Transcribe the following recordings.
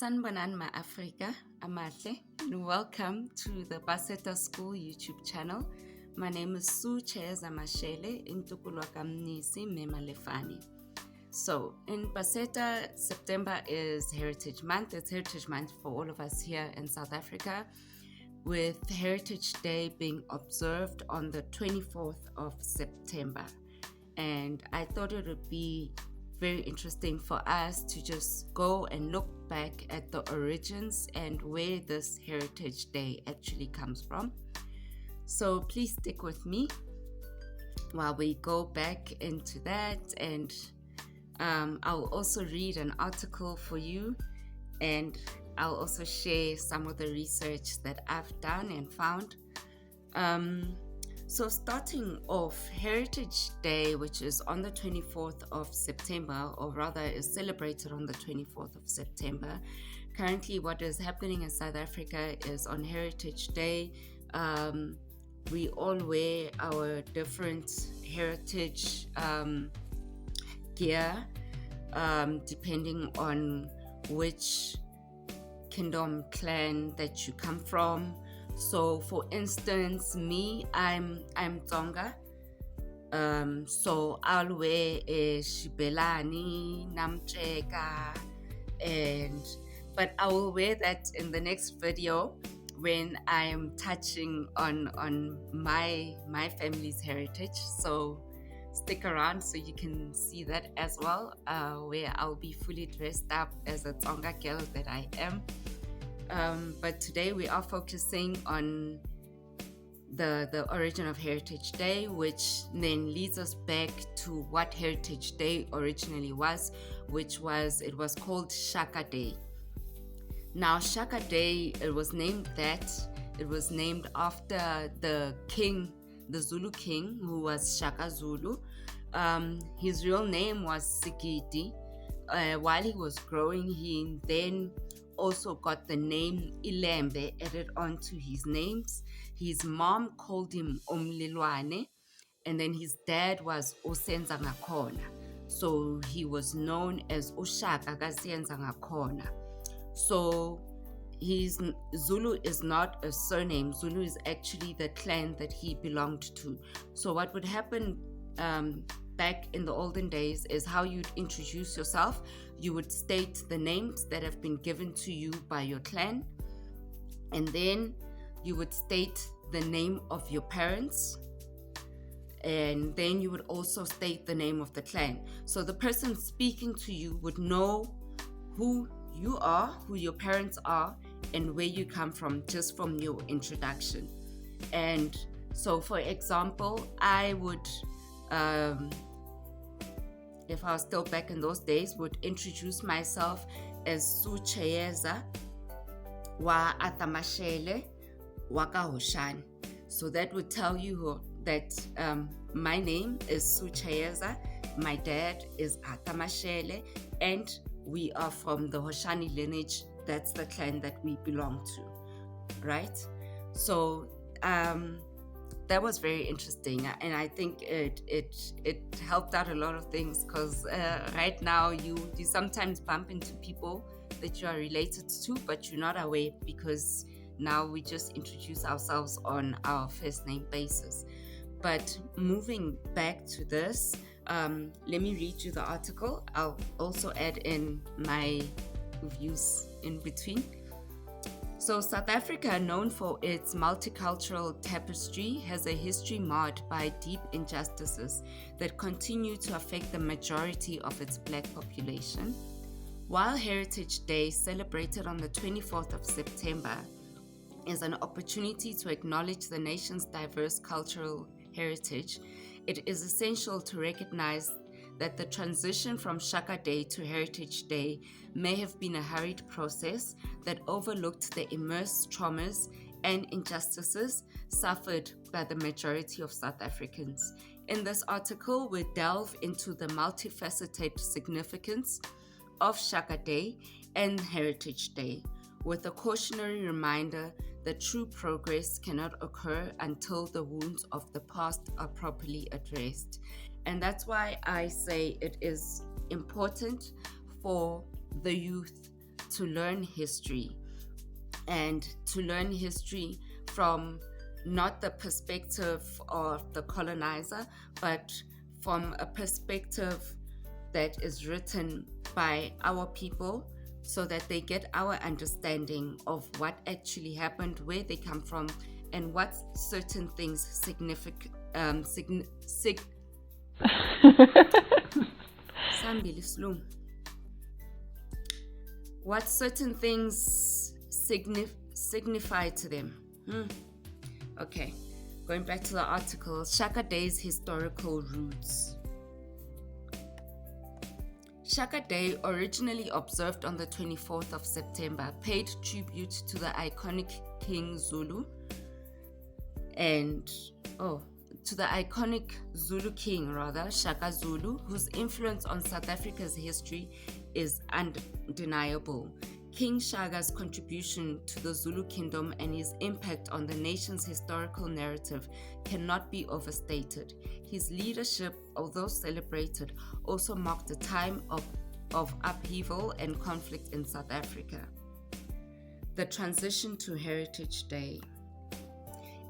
Sanbonan ma Africa, amahle, and welcome to the Baseta School YouTube channel. My name is Su Cheza Mashele in Tukulwakamnisi Memalefani. So in Baseta, September is Heritage Month. It's Heritage Month for all of us here in South Africa, with Heritage Day being observed on the 24th of September. And I thought it would be very interesting for us to just go and look back at the origins and where this Heritage Day actually comes from. So please stick with me while we go back into that, and I'll also read an article for you, and I'll also share some of the research that I've done and found. So starting off, Heritage Day, which is on the 24th of September, or rather is celebrated on the 24th of September. Currently, what is happening in South Africa is on Heritage Day, we all wear our different heritage gear, depending on which kingdom, clan that you come from. So for instance, me, I'm Tsonga. So I'll wear a shibelani, namcheka, but I will wear that in the next video when I'm touching on my family's heritage. So stick around so you can see that as well, where I'll be fully dressed up as a Tsonga girl that I am. But today we are focusing on the origin of Heritage Day, which then leads us back to what Heritage Day originally was, it was called Shaka Day. Now Shaka Day, it was named after the king, the Zulu king, who was Shaka Zulu. His real name was Sikiti. While he was growing, he then also got the name Ilembe added onto his names. His mom called him Omlilwane, and then his dad was Osenza Ngakona. So he was known as Ushaka Kasenza Ngakona. So Zulu is not a surname. Zulu is actually the clan that he belonged to. So what would happen back in the olden days is how you'd introduce yourself. You would state the names that have been given to you by your clan, and then you would state the name of your parents, and then you would also state the name of the clan. So the person speaking to you would know who you are, who your parents are, and where you come from just from your introduction. And so for example, I would if I was still back in those days, would introduce myself as Sucheyeza wa Atamashele wa Kahoshan. So that would tell you that my name is Sucheyeza, my dad is Atamashele, and we are from the Hoshani lineage. That's the clan that we belong to, right? So that was very interesting, and I think it helped out a lot of things, because right now you sometimes bump into people that you are related to, but you're not aware, because now we just introduce ourselves on our first name basis. But moving back to this, let me read you the article. I'll also add in my views in between. So South Africa, known for its multicultural tapestry, has a history marred by deep injustices that continue to affect the majority of its Black population. While Heritage Day, celebrated on the 24th of September, is an opportunity to acknowledge the nation's diverse cultural heritage, it is essential to recognize that the transition from Shaka Day to Heritage Day may have been a hurried process that overlooked the immense traumas and injustices suffered by the majority of South Africans. In this article, we delve into the multifaceted significance of Shaka Day and Heritage Day, with a cautionary reminder that true progress cannot occur until the wounds of the past are properly addressed. And that's why I say it is important for the youth to learn history, and to learn history from not the perspective of the colonizer, but from a perspective that is written by our people, so that they get our understanding of what actually happened, where they come from, and what certain things what certain things signify to them. Okay, going back to the article, Shaka Day's historical roots. Shaka Day, originally observed on the 24th of September, paid tribute to the iconic King Zulu Shaka Zulu, whose influence on South Africa's history is undeniable. King Shaka's contribution to the Zulu kingdom and his impact on the nation's historical narrative cannot be overstated. His leadership, although celebrated, also marked a time of upheaval and conflict in South Africa. The transition to Heritage Day.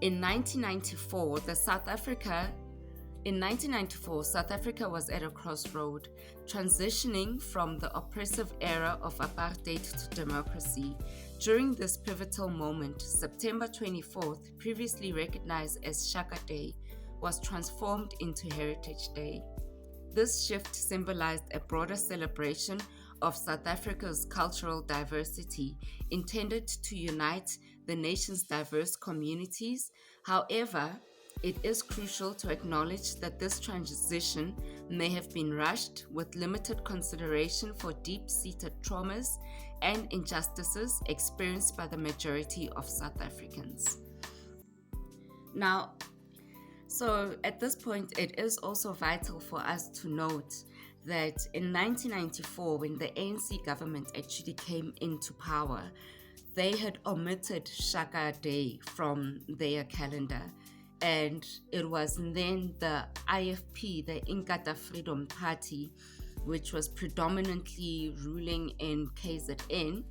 In 1994, South Africa was at a crossroad, transitioning from the oppressive era of apartheid to democracy. During this pivotal moment, September 24th, previously recognized as Shaka Day, was transformed into Heritage Day. This shift symbolized a broader celebration of South Africa's cultural diversity, intended to unite the nation's diverse communities. However, it is crucial to acknowledge that this transition may have been rushed, with limited consideration for deep-seated traumas and injustices experienced by the majority of South Africans. Now, so at this point, it is also vital for us to note that in 1994, when the ANC government actually came into power, they had omitted Shaka Day from their calendar. And it was then the IFP, the Inkatha Freedom Party, which was predominantly ruling in KZN,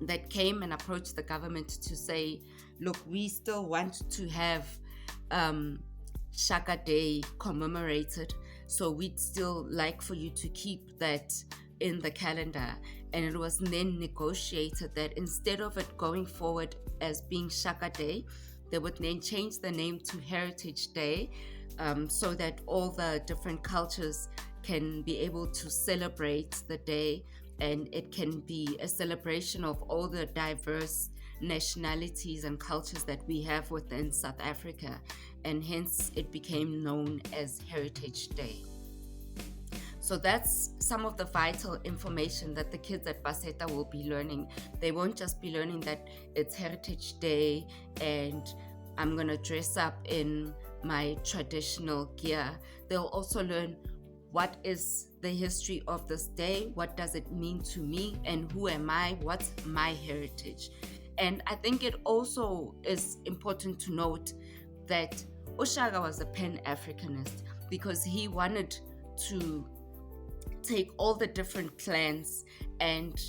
that came and approached the government to say, look, we still want to have Shaka Day commemorated, so we'd still like for you to keep that in the calendar. And it was then negotiated that instead of it going forward as being Shaka Day, they would then change the name to Heritage Day, so that all the different cultures can be able to celebrate the day, and it can be a celebration of all the diverse nationalities and cultures that we have within South Africa, and hence it became known as Heritage Day. So that's some of the vital information that the kids at Baseta will be learning. They won't just be learning that it's Heritage Day and I'm going to dress up in my traditional gear. They'll also learn what is the history of this day, what does it mean to me, and who am I, what's my heritage. And I think it also is important to note that Shaka was a Pan-Africanist, because he wanted to take all the different clans and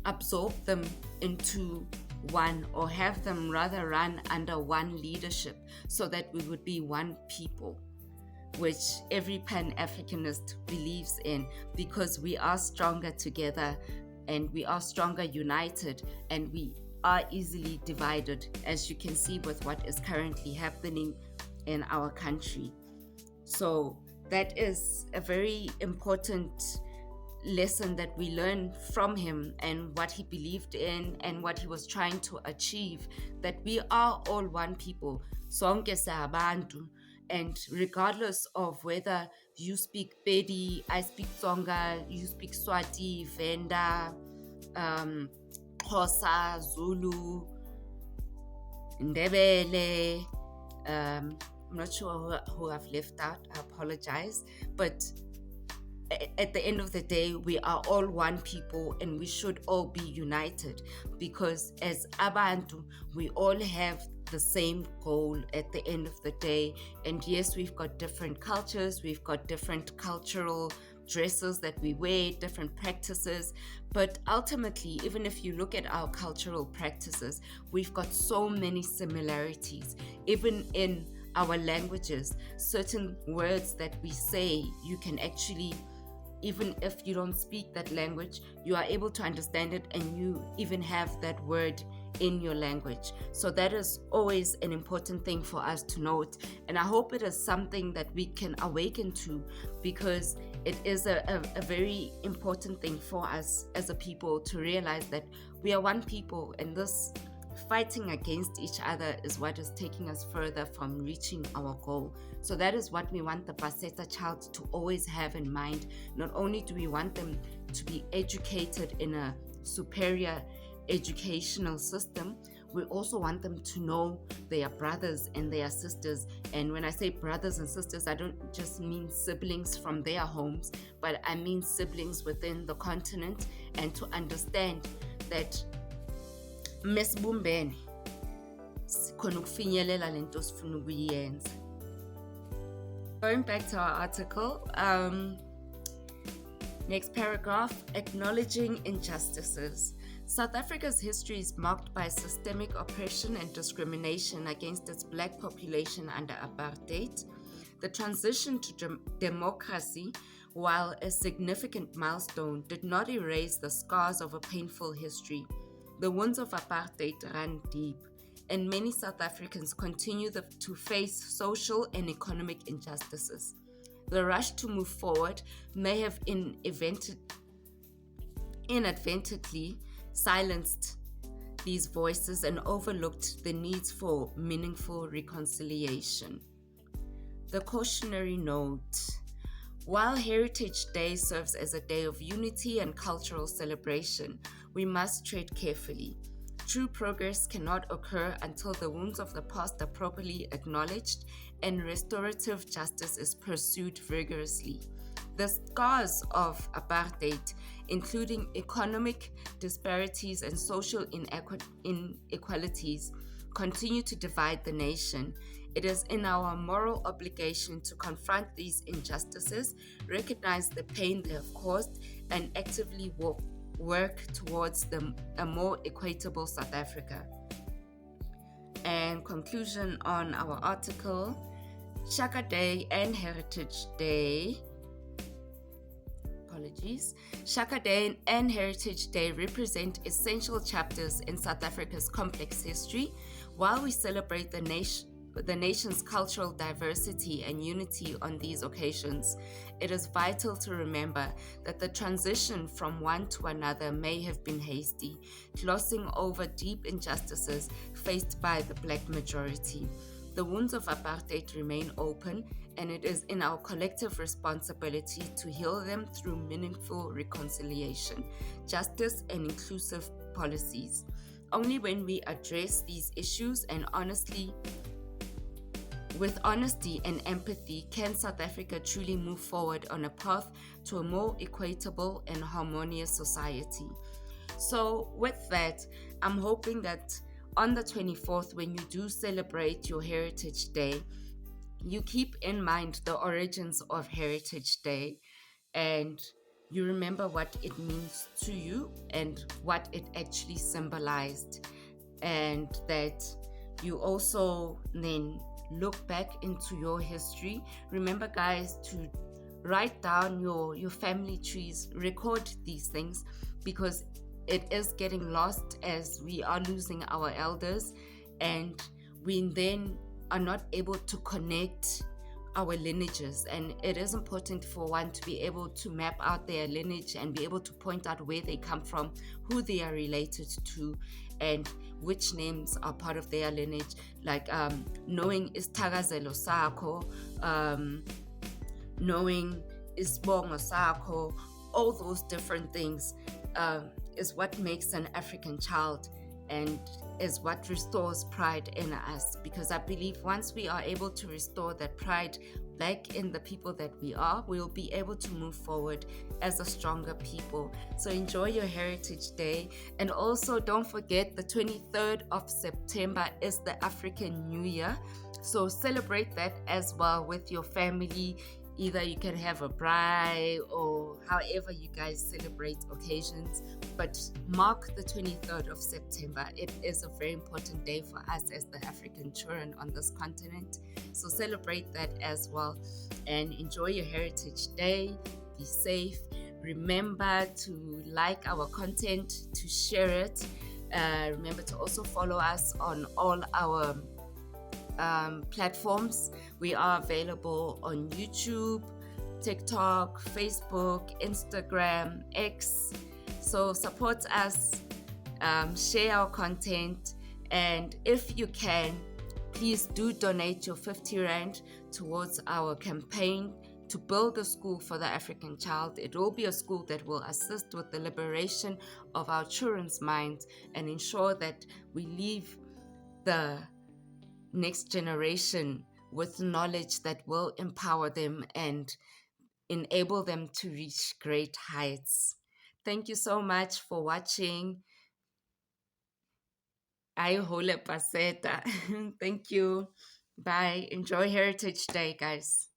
absorb them into one, or have them rather run under one leadership, so that we would be one people, which every Pan-Africanist believes in, because we are stronger together and we are stronger united, and we are easily divided, as you can see with what is currently happening in our country. So that is a very important lesson that we learn from him, and what he believed in and what he was trying to achieve, that we are all one people, sonke sabantu, and regardless of whether you speak Pedi, I speak Tsonga, you speak Swati, Venda, Xhosa, Zulu, Ndebele, I'm not sure who I've left out, I apologize, but at the end of the day, we are all one people, and we should all be united, because as Abantu, we all have the same goal at the end of the day. And yes, we've got different cultures, we've got different cultural dresses that we wear, different practices. But ultimately, even if you look at our cultural practices, we've got so many similarities. Even in our languages, certain words that we say, you can actually, even if you don't speak that language, you are able to understand it, and you even have that word in your language. So that is always an important thing for us to note, and I hope it is something that we can awaken to, because it is a very important thing for us as a people to realize that we are one people, and this fighting against each other is what is taking us further from reaching our goal. So that is what we want the Baseta child to always have in mind. Not only do we want them to be educated in a superior educational system, we also want them to know their brothers and their sisters. And when I say brothers and sisters, I don't just mean siblings from their homes, but I mean siblings within the continent, and to understand that mesibumbene sikhona ukufinyelela lento sifuna ukuyenza. Going back to our article, next paragraph, acknowledging injustices. South Africa's history is marked by systemic oppression and discrimination against its black population under apartheid. The transition to democracy, while a significant milestone, did not erase the scars of a painful history. The wounds of apartheid run deep, and many South Africans continue to face social and economic injustices. The rush to move forward may have inadvertently silenced these voices and overlooked the needs for meaningful reconciliation. The cautionary note. While Heritage Day serves as a day of unity and cultural celebration, we must tread carefully. True progress cannot occur until the wounds of the past are properly acknowledged and restorative justice is pursued vigorously. The scars of apartheid, including economic disparities and social inequalities, continue to divide the nation. It is in our moral obligation to confront these injustices, recognize the pain they have caused, and actively work towards a more equitable South Africa. And conclusion on our article, Shaka Day and Heritage Day. Shaka Day and Heritage Day represent essential chapters in South Africa's complex history. While we celebrate the nation's cultural diversity and unity on these occasions, it is vital to remember that the transition from one to another may have been hasty, glossing over deep injustices faced by the black majority. The wounds of apartheid remain open, and it is in our collective responsibility to heal them through meaningful reconciliation, justice, and inclusive policies. Only when we address these issues with honesty and empathy can South Africa truly move forward on a path to a more equitable and harmonious society. So with that, I'm hoping that on the 24th, when you do celebrate your Heritage Day, you keep in mind the origins of Heritage Day, and you remember what it means to you and what it actually symbolized, and that you also then look back into your history. Remember, guys, to write down your family trees, record these things, because it is getting lost as we are losing our elders, and we then are not able to connect our lineages. And it is important for one to be able to map out their lineage and be able to point out where they come from, who they are related to, and which names are part of their lineage, like knowing isithakazelo sakho, knowing isibongo sakho, all those different things is what makes an African child and is what restores pride in us. Because I believe once we are able to restore that pride back in the people that we are, we'll be able to move forward as a stronger people. So enjoy your Heritage Day. And also don't forget, the 23rd of September is the African New Year. So celebrate that as well with your family. Either you can have a braai or however you guys celebrate occasions, but mark the 23rd of September. It is a very important day for us as the African children on this continent. So celebrate that as well and enjoy your Heritage Day. Be safe. Remember to like our content, to share it. Remember to also follow us on all our platforms. We are available on YouTube, TikTok, Facebook, Instagram, X. So support us, share our content, and if you can, please do donate your 50 Rand towards our campaign to build a school for the African child. It will be a school that will assist with the liberation of our children's minds and ensure that we leave the next generation with knowledge that will empower them and enable them to reach great heights. Thank you so much for watching. I hole paseta. Thank you. Bye. Enjoy Heritage Day, guys.